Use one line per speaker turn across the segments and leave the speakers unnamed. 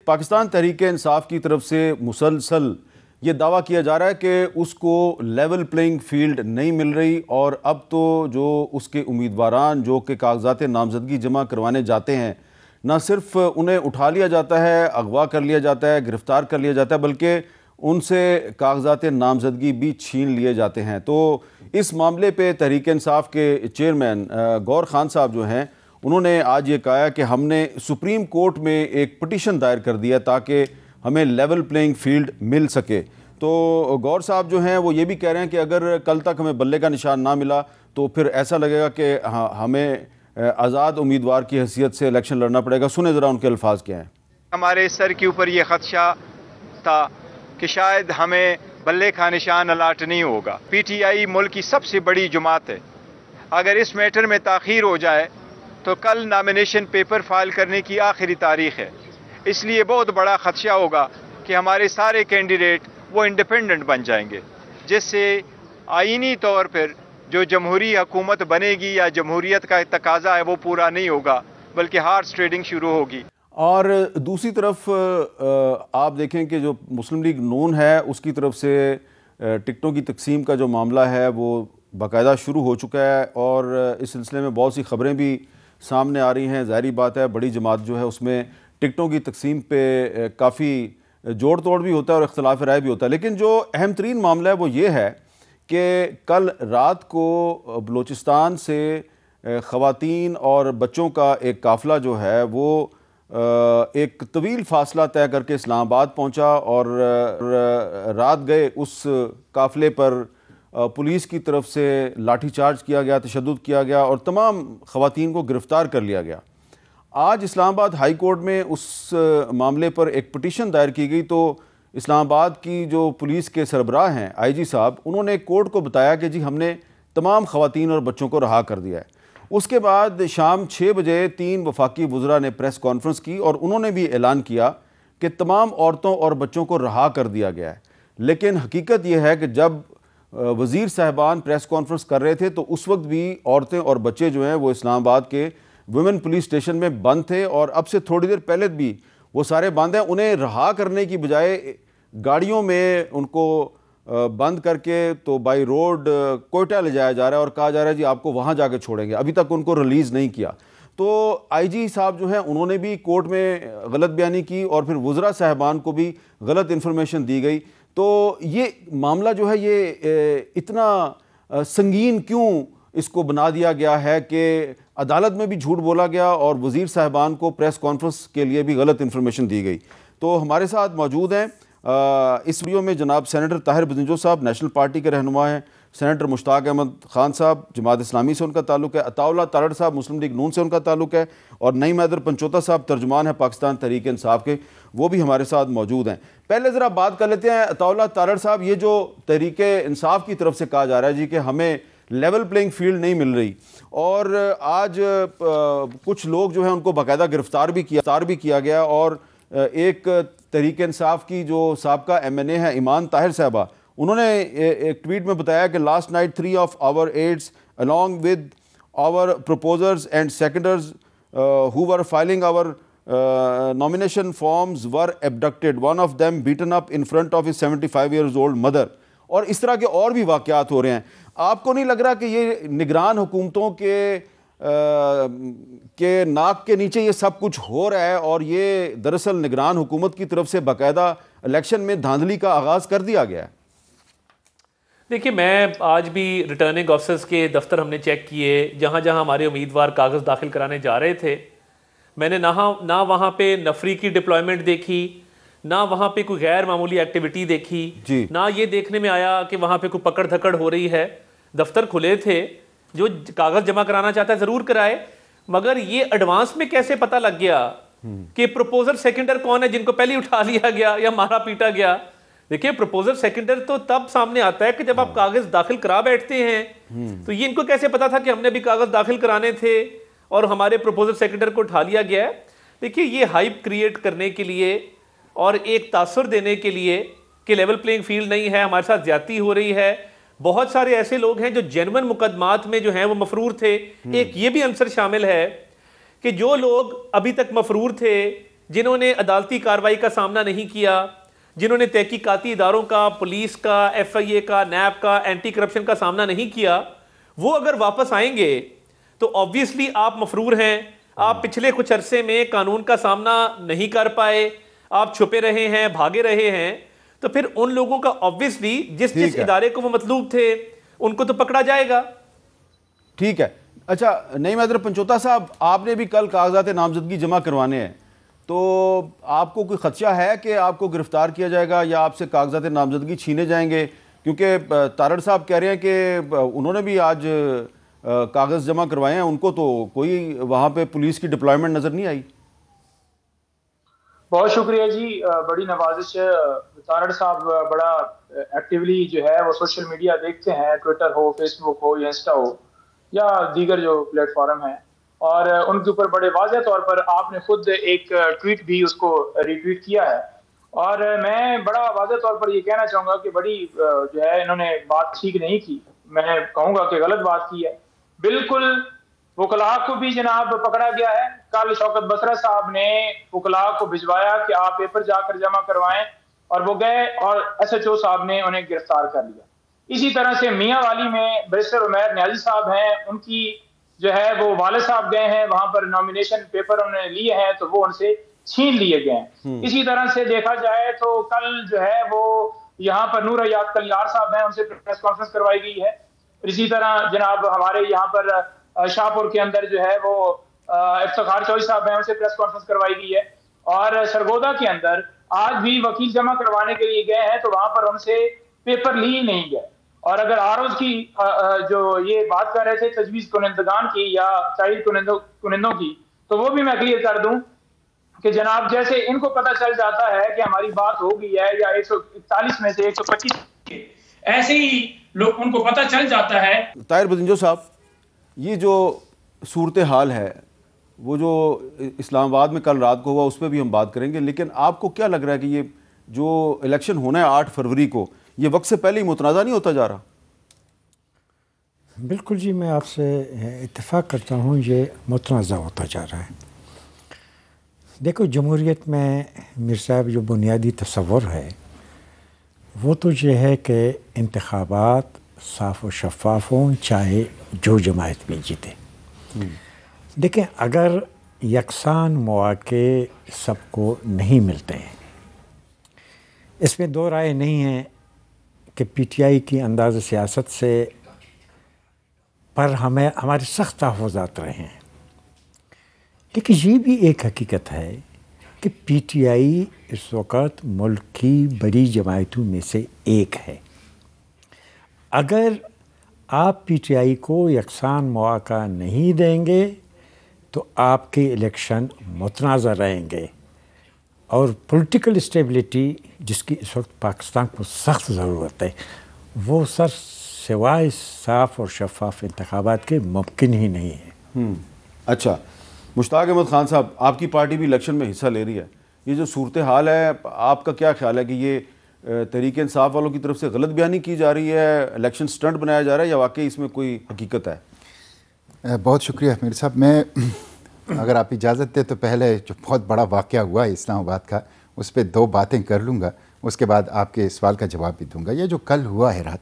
پاکستان تحریک انصاف کی طرف سے مسلسل یہ دعویٰ کیا جا رہا ہے کہ اس کو لیول پلینگ فیلڈ نہیں مل رہی، اور اب تو جو اس کے امیدواران جو کہ کاغذات نامزدگی جمع کروانے جاتے ہیں، نہ صرف انہیں اٹھا لیا جاتا ہے، اغوا کر لیا جاتا ہے، گرفتار کر لیا جاتا ہے، بلکہ ان سے کاغذات نامزدگی بھی چھین لیے جاتے ہیں۔ تو اس معاملے پہ تحریک انصاف کے چیئرمین گور خان صاحب جو ہیں، انہوں نے آج یہ کہا کہ ہم نے سپریم کورٹ میں ایک پٹیشن دائر کر دیا تاکہ ہمیں لیول پلینگ فیلڈ مل سکے۔ تو گور صاحب جو ہیں وہ یہ بھی کہہ رہے ہیں کہ اگر کل تک ہمیں بلے کا نشان نہ ملا تو پھر ایسا لگے گا کہ ہمیں آزاد امیدوار کی حیثیت سے الیکشن لڑنا پڑے گا۔ سنیں ذرا ان کے الفاظ کیا ہیں۔
ہمارے سر کے اوپر یہ خدشہ تھا کہ شاید ہمیں بلے کا نشان الاٹ نہیں ہوگا۔ پی ٹی آئی ملک کی سب سے بڑی جماعت ہے، اگر اس میٹر میں تاخیر ہو جائے تو کل نامینیشن پیپر فائل کرنے کی آخری تاریخ ہے، اس لیے بہت بڑا خدشہ ہوگا کہ ہمارے سارے کینڈیڈیٹ وہ انڈیپینڈنٹ بن جائیں گے، جس سے آئینی طور پر جو جمہوری حکومت بنے گی یا جمہوریت کا تقاضا ہے وہ پورا نہیں ہوگا، بلکہ ہارس ٹریڈنگ شروع ہوگی۔
اور دوسری طرف آپ دیکھیں کہ جو مسلم لیگ نون ہے اس کی طرف سے ٹکٹوں کی تقسیم کا جو معاملہ ہے وہ باقاعدہ شروع ہو چکا ہے، اور اس سلسلے میں بہت سی خبریں بھی سامنے آ رہی ہیں۔ ظاہری بات ہے بڑی جماعت جو ہے اس میں ٹکٹوں کی تقسیم پہ کافی جوڑ توڑ بھی ہوتا ہے اور اختلاف رائے بھی ہوتا ہے، لیکن جو اہم ترین معاملہ ہے وہ یہ ہے کہ کل رات کو بلوچستان سے خواتین اور بچوں کا ایک قافلہ جو ہے وہ ایک طویل فاصلہ طے کر کے اسلام آباد پہنچا، اور رات گئے اس قافلے پر پولیس کی طرف سے لاٹھی چارج کیا گیا، تشدد کیا گیا اور تمام خواتین کو گرفتار کر لیا گیا۔ آج اسلام آباد ہائی کورٹ میں اس معاملے پر ایک پٹیشن دائر کی گئی، تو اسلام آباد کی جو پولیس کے سربراہ ہیں آئی جی صاحب، انہوں نے کورٹ کو بتایا کہ جی ہم نے تمام خواتین اور بچوں کو رہا کر دیا ہے۔ اس کے بعد شام 6 بجے 3 وفاقی وزراء نے پریس کانفرنس کی اور انہوں نے بھی اعلان کیا کہ تمام عورتوں اور بچوں کو رہا کر دیا گیا ہے، لیکن حقیقت یہ ہے کہ جب وزیر صاحبان پریس کانفرنس کر رہے تھے تو اس وقت بھی عورتیں اور بچے جو ہیں وہ اسلام آباد کے ویمن پولیس اسٹیشن میں بند تھے، اور اب سے تھوڑی دیر پہلے بھی وہ سارے بند ہیں۔ انہیں رہا کرنے کی بجائے گاڑیوں میں ان کو بند کر کے تو بائی روڈ کوئٹہ لے جایا جا رہا ہے اور کہا جا رہا ہے جی آپ کو وہاں جا کے چھوڑیں گے، ابھی تک ان کو ریلیز نہیں کیا۔ تو آئی جی صاحب جو ہیں انہوں نے بھی کورٹ میں غلط بیانی کی اور پھر وزراء صاحبان کو بھی غلط انفارمیشن دی گئی۔ تو یہ معاملہ جو ہے یہ اتنا سنگین کیوں اس کو بنا دیا گیا ہے کہ عدالت میں بھی جھوٹ بولا گیا اور وزیر صاحبان کو پریس کانفرنس کے لیے بھی غلط انفارمیشن دی گئی۔ تو ہمارے ساتھ موجود ہیں اس ویڈیو میں جناب سینیٹر طاہر بزنجو صاحب نیشنل پارٹی کے رہنما ہیں، سینیٹر مشتاق احمد خان صاحب جماعت اسلامی سے ان کا تعلق ہے، عطاء اللہ تارڑ صاحب مسلم لیگ نون سے ان کا تعلق ہے، اور نعیم حیدر پنچوتا صاحب ترجمان ہیں پاکستان تحریک انصاف کے، وہ بھی ہمارے ساتھ موجود ہیں۔ پہلے ذرا بات کر لیتے ہیں عطاء اللہ تارڑ صاحب، یہ جو تحریک انصاف کی طرف سے کہا جا رہا ہے جی کہ ہمیں لیول پلینگ فیلڈ نہیں مل رہی، اور آج کچھ لوگ جو ہیں ان کو باقاعدہ گرفتار بھی کیا گیا، اور ایک تحریک انصاف کی جو سابقہ ایم این اے ہے ایمان طاہر صاحبہ، انہوں نے ایک ٹویٹ میں بتایا کہ last night 3 of our aides along with our proposers and seconders who were filing our nomination forms were abducted, one of them beaten up in front of his 75 years old mother۔ اور اس طرح کے اور بھی واقعات ہو رہے ہیں۔ آپ کو نہیں لگ رہا کہ یہ نگران حکومتوں کے ناک کے نیچے یہ سب کچھ ہو رہا ہے، اور یہ دراصل نگران حکومت کی طرف سے باقاعدہ الیکشن میں دھاندلی کا آغاز کر دیا گیا ہے؟
دیکھیے، میں آج بھی ریٹرننگ آفیسرز کے دفتر ہم نے چیک کیے، جہاں جہاں ہمارے امیدوار کاغذ داخل کرانے جا رہے تھے، میں نے نہ وہاں پہ نفری کی ڈپلائمنٹ دیکھی، نہ وہاں پہ کوئی غیر معمولی ایکٹیویٹی دیکھی، نہ یہ دیکھنے میں آیا کہ وہاں پہ کوئی پکڑ دھکڑ ہو رہی ہے۔ دفتر کھلے تھے، جو کاغذ جمع کرانا چاہتا ہے ضرور کرائے، مگر یہ ایڈوانس میں کیسے پتہ لگ گیا کہ پروپوزر سیکنڈر کون ہے جن کو پہلے اٹھا لیا گیا یا مارا پیٹا گیا؟ دیکھیں، پروپوزر سیکنڈر تو تب سامنے آتا ہے کہ جب آپ کاغذ داخل کرا بیٹھتے ہیں، تو یہ ان کو کیسے پتا تھا کہ ہم نے بھی کاغذ داخل کرانے تھے اور ہمارے پروپوزر سیکنڈر کو اٹھا لیا گیا ہے؟ دیکھیے، یہ ہائپ کریٹ کرنے کے لیے اور ایک تاثر دینے کے لیے کہ لیول پلینگ فیلڈ نہیں ہے، ہمارے ساتھ زیادتی ہو رہی ہے۔ بہت سارے ایسے لوگ ہیں جو جینون مقدمات میں جو ہیں وہ مفرور تھے۔ ایک یہ بھی عنصر شامل ہے کہ جو لوگ ابھی تک مفرور تھے جنہوں نے عدالتی کارروائی کا سامنا نہیں کیا، جنہوں نے تحقیقاتی اداروں کا، پولیس کا، ایف آئی اے کا، نیب کا، اینٹی کرپشن کا سامنا نہیں کیا، وہ اگر واپس آئیں گے تو آبویسلی آپ مفرور ہیں، آپ پچھلے کچھ عرصے میں قانون کا سامنا نہیں کر پائے، آپ چھپے رہے ہیں، بھاگے رہے ہیں، تو پھر ان لوگوں کا آبویسلی جس ادارے کو وہ مطلوب تھے ان کو تو پکڑا جائے گا۔
ٹھیک ہے، اچھا نعیم حیدر پنچوتا صاحب، آپ نے بھی کل کاغذات نامزدگی جمع کروانے ہیں، تو آپ کو کوئی خدشہ ہے کہ آپ کو گرفتار کیا جائے گا یا آپ سے کاغذات نامزدگی چھینے جائیں گے؟ کیونکہ تارڑ صاحب کہہ رہے ہیں کہ انہوں نے بھی آج کاغذ جمع کروائے ہیں، ان کو تو کوئی وہاں پہ پولیس کی ڈپلائمنٹ نظر نہیں آئی۔
بہت شکریہ جی، بڑی نوازش ہے۔ تارڑ صاحب بڑا ایکٹیولی جو ہے وہ سوشل میڈیا دیکھتے ہیں، ٹویٹر ہو، فیس بک ہو یا انسٹا ہو یا دیگر جو پلیٹ فارم ہیں، اور ان کے اوپر بڑے واضح طور پر آپ نے خود ایک ٹویٹ بھی اس کو ری ٹویٹ کیا ہے، اور میں بڑا واضح طور پر یہ کہنا چاہوں گا کہ بڑی جو ہے انہوں نے بات ٹھیک نہیں کی، میں کہوں گا کہ غلط بات کی ہے۔ بالکل وکلاء کو بھی جناب پکڑا گیا ہے، کل شوکت بسرا صاحب نے وکلاء کو بھجوایا کہ آپ پیپر جا کر جمع کروائیں، اور وہ گئے اور ایس ایچ او صاحب نے انہیں گرفتار کر لیا۔ اسی طرح سے میاں والی میں بیرسٹر عمیر نیازی صاحب ہیں، ان کی جو ہے وہ والد صاحب گئے ہیں، وہاں پر نامینیشن پیپر انہوں نے لیے ہیں تو وہ ان سے چھین لیے گئے ہیں۔ اسی طرح سے دیکھا جائے تو کل جو ہے وہ یہاں پر نور حیات کلیار صاحب ہیں، ان سے پریس کانفرنس کروائی گئی ہے۔ اسی طرح جناب ہمارے یہاں پر شاہپور کے اندر جو ہے وہ افتخار چوہدری صاحب ہیں، ان سے پریس کانفرنس کروائی گئی ہے، اور سرگودا کے اندر آج بھی وکیل جمع کروانے کے لیے گئے ہیں تو وہاں پر ان سے پیپر لی نہیں گئے۔ اور اگر آروز کی جو یہ بات کر رہے تھے تجویز کنندگان کی یا تائید کنندوں کی، تو وہ بھی میں کلیئر کر دوں کہ جناب جیسے ان کو پتہ چل جاتا ہے کہ ہماری بات ہو گئی ہے یا 141 میں سے 125، ایسے ہی لوگ ان کو پتہ چل جاتا ہے۔
طاہر بدنجو صاحب، یہ جو صورتحال ہے وہ جو اسلام آباد میں کل رات کو ہوا اس پہ بھی ہم بات کریں گے، لیکن آپ کو کیا لگ رہا ہے کہ یہ جو الیکشن ہونا ہے 8 فروری کو، یہ وقت سے پہلے ہی متنازع نہیں ہوتا جا رہا؟
بالکل جی، میں آپ سے اتفاق کرتا ہوں، یہ متنازع ہوتا جا رہا ہے۔ دیکھو جمہوریت میں میر صاحب جو بنیادی تصور ہے وہ تو یہ ہے کہ انتخابات صاف و شفاف ہوں، چاہے جو جماعت بھی جیتے۔ دیکھیں اگر یکساں مواقع سب کو نہیں ملتے ہیں، اس میں دو رائے نہیں ہیں کہ پی ٹی آئی کی انداز سیاست سے پر ہمارے سخت تحفظات رہے ہیں، لیکن یہ بھی ایک حقیقت ہے کہ پی ٹی آئی اس وقت ملک کی بڑی جماعتوں میں سے ایک ہے۔ اگر آپ پی ٹی آئی کو یکساں مواقع نہیں دیں گے تو آپ کے الیکشن متنازع رہیں گے، اور پولیٹیکل اسٹیبلٹی جس کی اس وقت پاکستان کو سخت ضرورت ہے وہ سوائے صاف اور شفاف انتخابات کے ممکن ہی نہیں ہے۔
اچھا مشتاق احمد خان صاحب، آپ کی پارٹی بھی الیکشن میں حصہ لے رہی ہے، یہ جو صورتحال ہے آپ کا کیا خیال ہے کہ یہ تحریک انصاف والوں کی طرف سے غلط بیانی کی جا رہی ہے، الیکشن سٹنٹ بنایا جا رہا ہے، یا واقعی اس میں کوئی حقیقت ہے؟
بہت شکریہ میر صاحب، میں اگر آپ اجازت دیں تو پہلے جو بہت بڑا واقعہ ہوا ہے اسلام آباد کا اس پہ 2 باتیں کر لوں گا، اس کے بعد آپ کے سوال کا جواب بھی دوں گا۔ یہ جو کل ہوا ہے رات،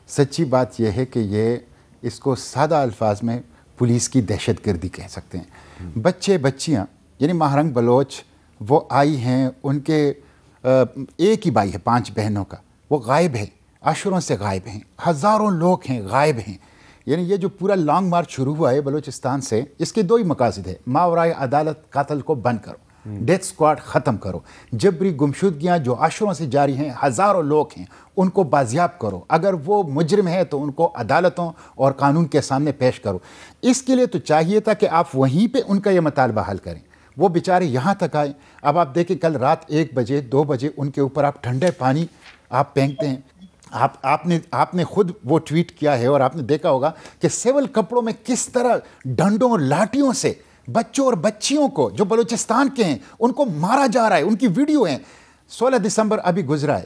سچی بات یہ ہے کہ یہ اس کو سادہ الفاظ میں پولیس کی دہشت گردی کہہ سکتے ہیں۔ بچے بچیاں یعنی مہرنگ بلوچ وہ آئی ہیں، ان کے ایک ہی بھائی ہے 5 بہنوں کا، وہ غائب ہے، عاشوروں سے غائب ہیں، ہزاروں لوگ ہیں غائب ہیں۔ یعنی یہ جو پورا لانگ مارچ شروع ہوا ہے بلوچستان سے، اس کے 2 ہی مقاصد ہے، ماورائے عدالت قتل کو بند کرو، ڈیتھ سکواڈ ختم کرو، جبری گمشدگیاں جو عاشوروں سے جاری ہیں، ہزاروں لوگ ہیں، ان کو بازیاب کرو، اگر وہ مجرم ہے تو ان کو عدالتوں اور قانون کے سامنے پیش کرو۔ اس کے لیے تو چاہیے تھا کہ آپ وہیں پہ ان کا یہ مطالبہ حل کریں، وہ بیچارے یہاں تک آئے۔ اب آپ دیکھیں کل رات 1 بجے 2 بجے ان کے اوپر آپ ٹھنڈے پانی آپ پھینکتے ہیں۔ آپ نے خود وہ ٹویٹ کیا ہے اور آپ نے دیکھا ہوگا کہ سول کپڑوں میں کس طرح ڈنڈوں اور لاٹھیوں سے بچوں اور بچیوں کو جو بلوچستان کے ہیں ان کو مارا جا رہا ہے، ان کی ویڈیو ہیں۔ 16 دسمبر ابھی گزرا ہے،